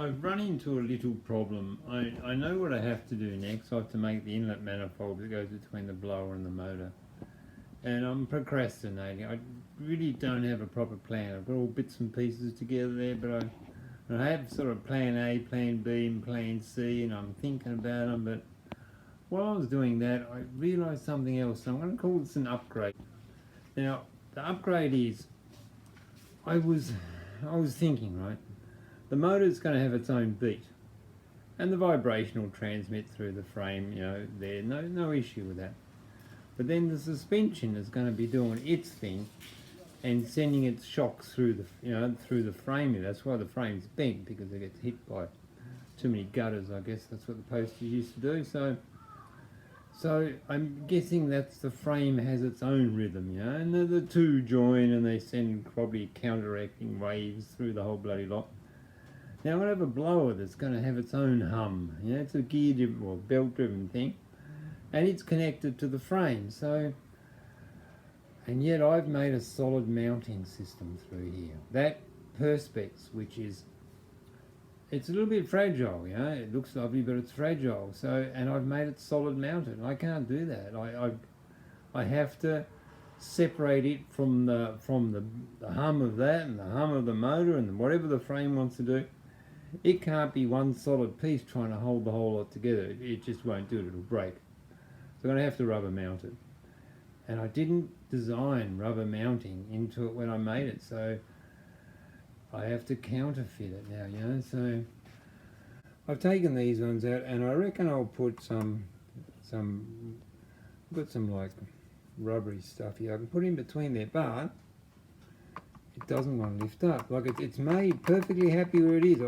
I've run into a little problem. I know what I have to do next. I have to make the inlet manifold that goes between the blower and the motor. And I'm procrastinating. I really don't have a proper plan. I've got all bits and pieces together there, but I have sort of plan A, plan B and plan C, and I'm thinking about them. But while I was doing that, I realised something else. So I'm going to call this an upgrade. Now, the upgrade is, I was thinking, right, the motor's going to have its own beat, and the vibration will transmit through the frame, you know, there, no issue with that. But then the suspension is going to be doing its thing and sending its shocks through the, you know, through the frame. That's why the frame's bent, because it gets hit by too many gutters. I guess that's what the posties used to do. So I'm guessing that's the frame has its own rhythm, you know, and the two join and they send probably counteracting waves through the whole bloody lot. Now I'm going to have a blower that's going to have its own hum. You know, it's a gear-driven or belt-driven thing, and it's connected to the frame. So, and yet I've made a solid mounting system through here. That perspex, which is, it's a little bit fragile, you know, it looks lovely, but it's fragile. So, and I've made it solid mounted. I can't do that. I have to separate it from the hum of that and the hum of the motor and whatever the frame wants to do. It can't be one solid piece trying to hold the whole lot together. It just won't do it. It'll break. So I'm going to have to rubber mount it. And I didn't design rubber mounting into it when I made it, so I have to counterfeit it now, you know. So I've taken these ones out, and I reckon I'll put some I've got some like rubbery stuff here I can put in between there, but it doesn't want to lift up. Like it's made perfectly happy where it is.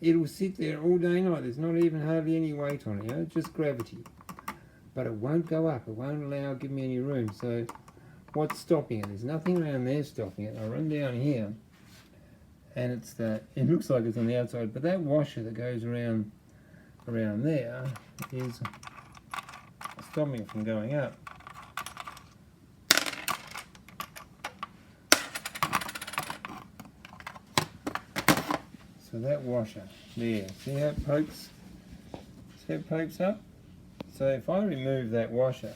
It'll sit there all day and night. There's not even hardly any weight on it, you know, it's just gravity. But it won't go up. It won't give me any room. So what's stopping it? There's nothing around there stopping it. I run down here, and it's that. It looks like it's on the outside, but that washer that goes around there is stopping it from going up. So that washer there, see how it pokes? See how it pokes up? So if I remove that washer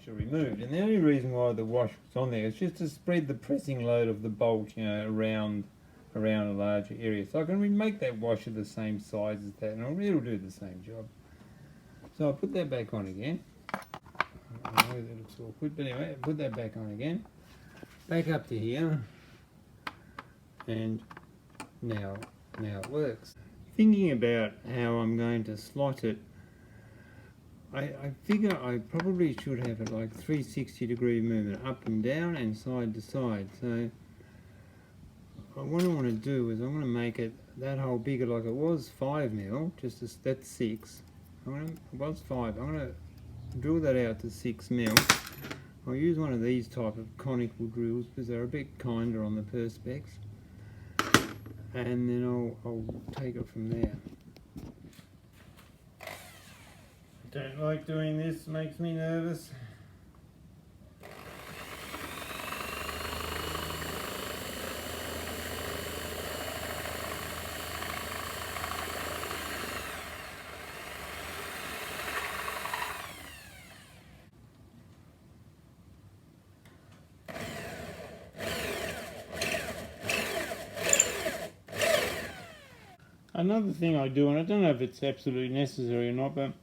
removed, and the only reason why the washer's on there is just to spread the pressing load of the bolt, you know, around a larger area. So I can make that washer the same size as that, and it'll do the same job. So I'll put that back on again. I know that looks awkward, but anyway, put that back on again. Back up to here, and now it works. Thinking about how I'm going to slot it, I figure I probably should have it like 360-degree movement up and down and side to side. So what I want to do is I want to make it that hole bigger, like it was 5mm, that's 6. It was 5. I'm going to drill that out to 6mm. I'll use one of these type of conical drills because they're a bit kinder on the perspex. And then I'll take it from there. I don't like doing this, makes me nervous. Another thing I do, and I don't know if it's absolutely necessary or not, but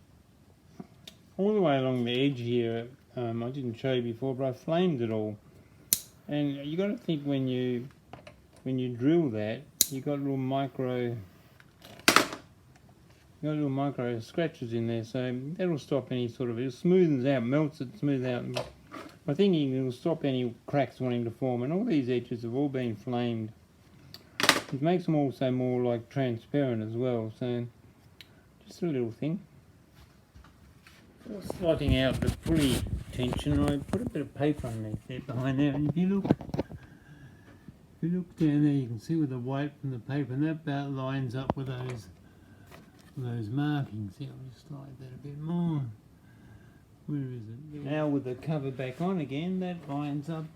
all the way along the edge here, I didn't show you before, but I flamed it all. And you got to think when you drill that, you got little micro scratches in there, so that'll stop any sort of, it smoothens out, melts it, smooths out. And I think it will stop any cracks wanting to form, and all these edges have all been flamed. It makes them also more like transparent as well, so just a little thing. For slotting out the pulley tension, I put a bit of paper underneath there behind there, and if you look down there, you can see with the white from the paper, and that about lines up with those markings. Here, I'll just slide that a bit more. Where is it? Now with the cover back on again, that lines up.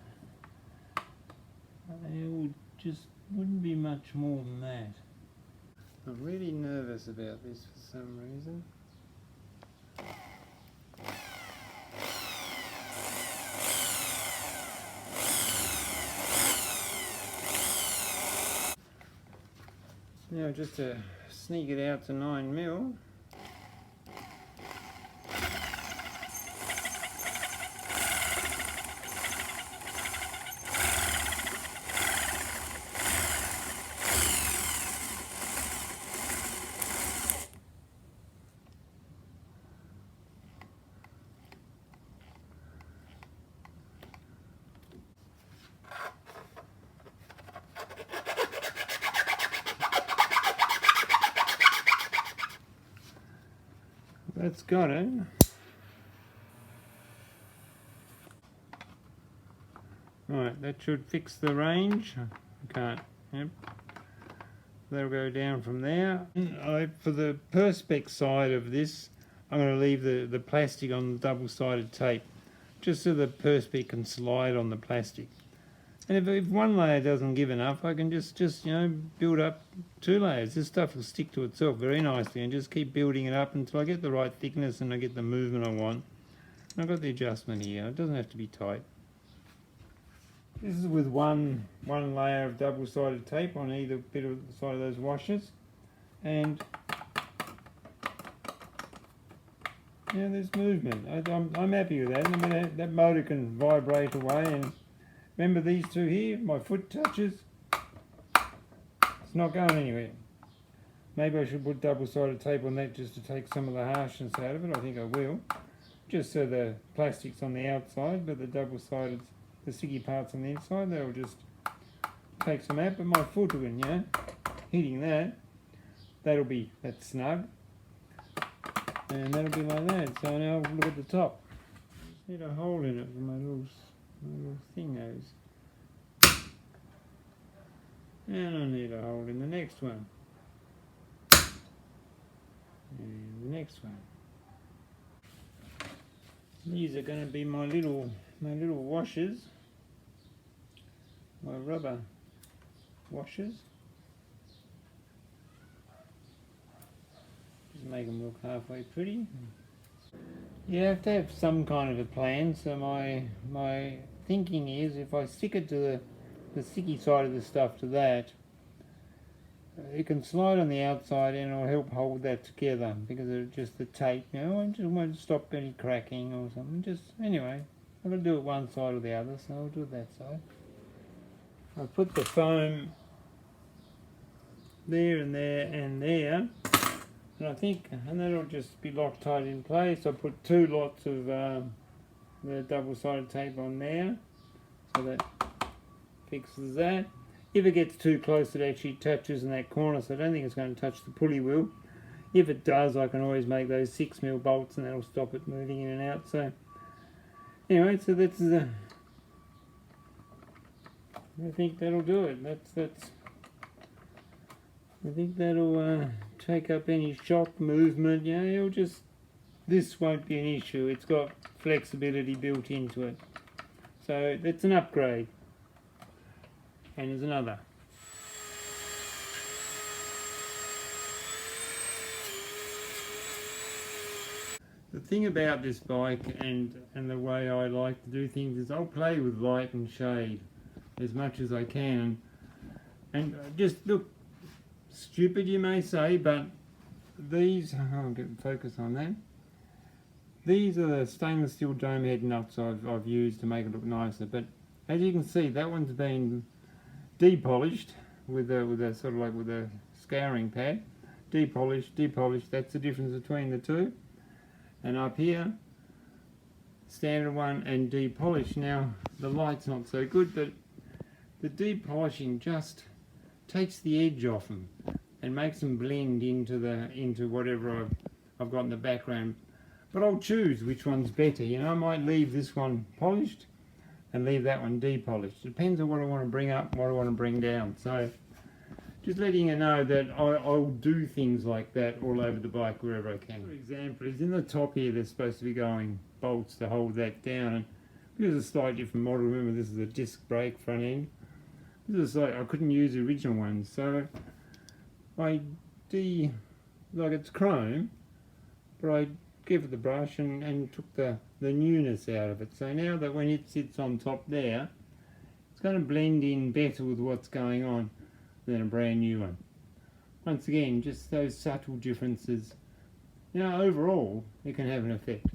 It would just wouldn't be much more than that. I'm really nervous about this for some reason. Now just to sneak it out to 9mm. That's got it. Right, that should fix the range. I can't, yep. That'll go down from there. For the perspex side of this, I'm going to leave the plastic on the double-sided tape, just so the perspex can slide on the plastic. And if one layer doesn't give enough, I can just you know, build up 2 layers. This stuff will stick to itself very nicely, and just keep building it up until I get the right thickness and I get the movement I want. And I've got the adjustment here. It doesn't have to be tight. This is with one layer of double-sided tape on either bit of the side of those washers, and yeah, there's movement. I'm happy with that. I mean, that motor can vibrate away, and remember these two here, my foot touches, it's not going anywhere. Maybe I should put double-sided tape on that just to take some of the harshness out of it. I think I will, just so the plastic's on the outside, but the double-sided, the sticky parts on the inside, they'll just take some out. But my foot, you know, hitting that, that's snug, and that'll be like that. So now look at the top. Just need a hole in it for my little thing goes. And I need a hole in the next one. And the next one. These are going to be my little washers. My rubber washers. Just make them look halfway pretty. You have to have some kind of a plan. So my thinking is, if I stick it to the sticky side of the stuff to that, it can slide on the outside and it'll help hold that together because of just the tape, you know, and just won't stop any cracking or something. Just anyway, I'm going to do it one side or the other, so I'll do it that side. I put the foam there and there and there, and I think, and that'll just be locked tight in place. I put 2 lots of the double-sided tape on there, so that fixes that. If it gets too close, it actually touches in that corner, so I don't think it's going to touch the pulley wheel. If it does, I can always make those 6mm bolts, and that'll stop it moving in and out. So anyway, so that's the. I think that'll do it. That's. I think that'll take up any shock movement. You know, it'll just. This won't be an issue. It's got flexibility built into it, so that's an upgrade. And there's another. The thing about this bike and the way I like to do things is I'll play with light and shade as much as I can. And just look, stupid you may say, but these, I'll get focus on that. These are the stainless steel dome head nuts I've used to make it look nicer. But as you can see, that one's been depolished with a sort of like with a scouring pad. Depolished, that's the difference between the two. And up here, standard one and depolished. Now the light's not so good, but the depolishing just takes the edge off them and makes them blend into whatever I've got in the background. But I'll choose which one's better. You know, I might leave this one polished and leave that one depolished. Depends on what I want to bring up and what I want to bring down. So just letting you know that I'll do things like that all over the bike wherever I can. For example, is in the top here there's supposed to be going bolts to hold that down, and this is a slightly different model. Remember, this is a disc brake front end. This is like, I couldn't use the original ones, so I the, like it's chrome, but I give it the brush and took the newness out of it. So now that when it sits on top there, it's going to blend in better with what's going on than a brand new one. Once again, just those subtle differences. You know, overall, it can have an effect.